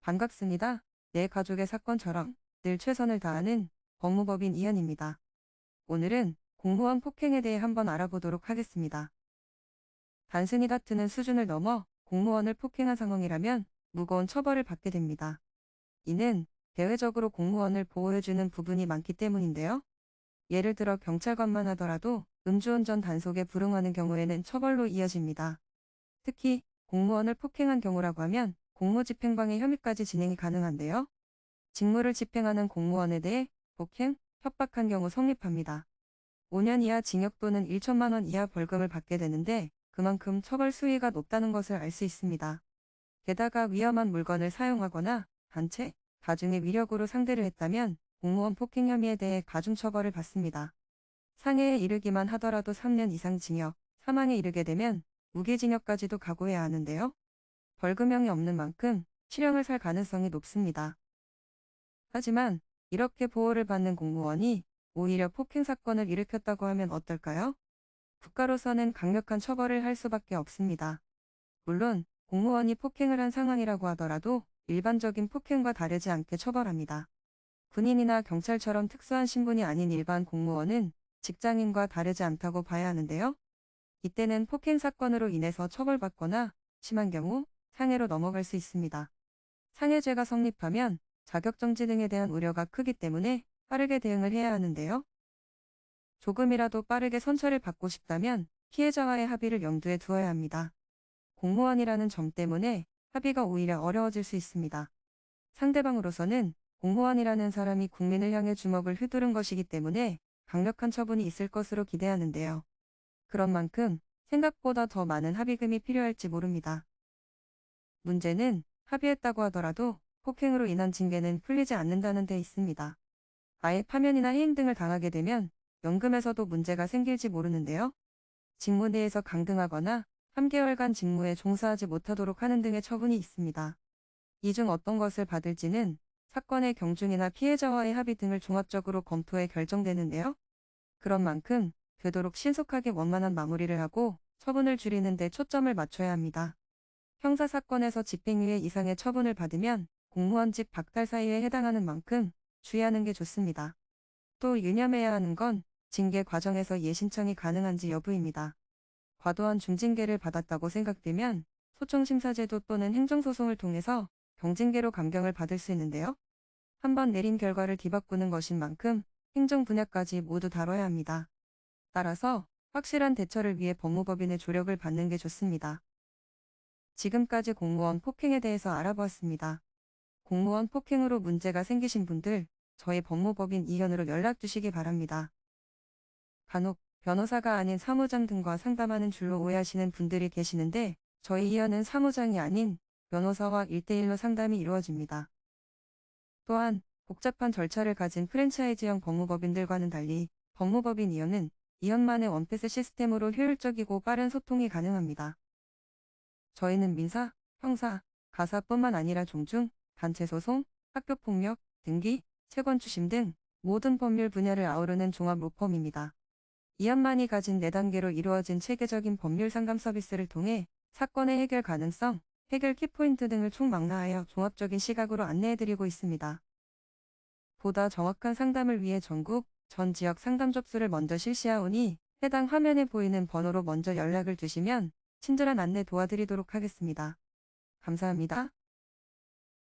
반갑습니다. 내 가족의 사건처럼 늘 최선을 다하는 법무법인 이현입니다. 오늘은 공무원 폭행에 대해 한번 알아보도록 하겠습니다. 단순히 다투는 수준을 넘어 공무원을 폭행한 상황이라면 무거운 처벌을 받게 됩니다. 이는 대외적으로 공무원을 보호해주는 부분이 많기 때문인데요. 예를 들어 경찰관만 하더라도 음주운전 단속에 불응하는 경우에는 처벌로 이어집니다. 특히 공무원을 폭행한 경우라고 하면 공무집행방해 혐의까지 진행이 가능한데요. 직무를 집행하는 공무원에 대해 폭행, 협박한 경우 성립합니다. 5년 이하 징역 또는 1천만 원 이하 벌금을 받게 되는데 그만큼 처벌 수위가 높다는 것을 알 수 있습니다. 게다가 위험한 물건을 사용하거나 단체, 다중의 위력으로 상대를 했다면 공무원 폭행 혐의에 대해 가중처벌을 받습니다. 상해에 이르기만 하더라도 3년 이상 징역, 사망에 이르게 되면 무기징역까지도 각오해야 하는데요. 벌금형이 없는 만큼 실형을 살 가능성이 높습니다. 하지만 이렇게 보호를 받는 공무원이 오히려 폭행 사건을 일으켰다고 하면 어떨까요? 국가로서는 강력한 처벌을 할 수밖에 없습니다. 물론 공무원이 폭행을 한 상황이라고 하더라도 일반적인 폭행과 다르지 않게 처벌합니다. 군인이나 경찰처럼 특수한 신분이 아닌 일반 공무원은 직장인과 다르지 않다고 봐야 하는데요. 이때는 폭행 사건으로 인해서 처벌받거나 심한 경우 상해로 넘어갈 수 있습니다. 상해죄가 성립하면 자격정지 등에 대한 우려가 크기 때문에 빠르게 대응을 해야 하는데요. 조금이라도 빠르게 선처를 받고 싶다면 피해자와의 합의를 염두에 두어야 합니다. 공무원이라는 점 때문에 합의가 오히려 어려워질 수 있습니다. 상대방으로서는 공무원이라는 사람이 국민을 향해 주먹을 휘두른 것이기 때문에 강력한 처분이 있을 것으로 기대하는데요. 그런 만큼 생각보다 더 많은 합의금이 필요할지 모릅니다. 문제는 합의했다고 하더라도 폭행으로 인한 징계는 풀리지 않는다는 데 있습니다. 아예 파면이나 해임 등을 당하게 되면 연금에서도 문제가 생길지 모르는데요. 직무 내에서 강등하거나 3개월간 직무에 종사하지 못하도록 하는 등의 처분이 있습니다. 이 중 어떤 것을 받을지는 사건의 경중이나 피해자와의 합의 등을 종합적으로 검토해 결정되는데요. 그런 만큼 되도록 신속하게 원만한 마무리를 하고 처분을 줄이는 데 초점을 맞춰야 합니다. 형사사건에서 집행유예 이상의 처분을 받으면 공무원직 박탈 사유에 해당하는 만큼 주의하는 게 좋습니다. 또 유념해야 하는 건 징계 과정에서 예신청이 가능한지 여부입니다. 과도한 중징계를 받았다고 생각되면 소청심사제도 또는 행정소송을 통해서 경징계로 감경을 받을 수 있는데요. 한번 내린 결과를 뒤바꾸는 것인 만큼 행정 분야까지 모두 다뤄야 합니다. 따라서 확실한 대처를 위해 법무법인의 조력을 받는 게 좋습니다. 지금까지 공무원 폭행에 대해서 알아보았습니다. 공무원 폭행으로 문제가 생기신 분들 저희 법무법인 이현으로 연락 주시기 바랍니다. 간혹 변호사가 아닌 사무장 등과 상담하는 줄로 오해하시는 분들이 계시는데 저희 이현은 사무장이 아닌 변호사와 1대1로 상담이 이루어집니다. 또한 복잡한 절차를 가진 프랜차이즈형 법무법인들과는 달리 법무법인 이현은 이현만의 원패스 시스템으로 효율적이고 빠른 소통이 가능합니다. 저희는 민사, 형사, 가사뿐만 아니라 종중, 단체소송, 학교폭력, 등기, 채권추심 등 모든 법률 분야를 아우르는 종합 로펌입니다. 이현만이 가진 4단계로 이루어진 체계적인 법률 상담 서비스를 통해 사건의 해결 가능성, 해결 키포인트 등을 총망라하여 종합적인 시각으로 안내해드리고 있습니다. 보다 정확한 상담을 위해 전국, 전 지역 상담 접수를 먼저 실시하오니 해당 화면에 보이는 번호로 먼저 연락을 주시면 친절한 안내 도와드리도록 하겠습니다. 감사합니다.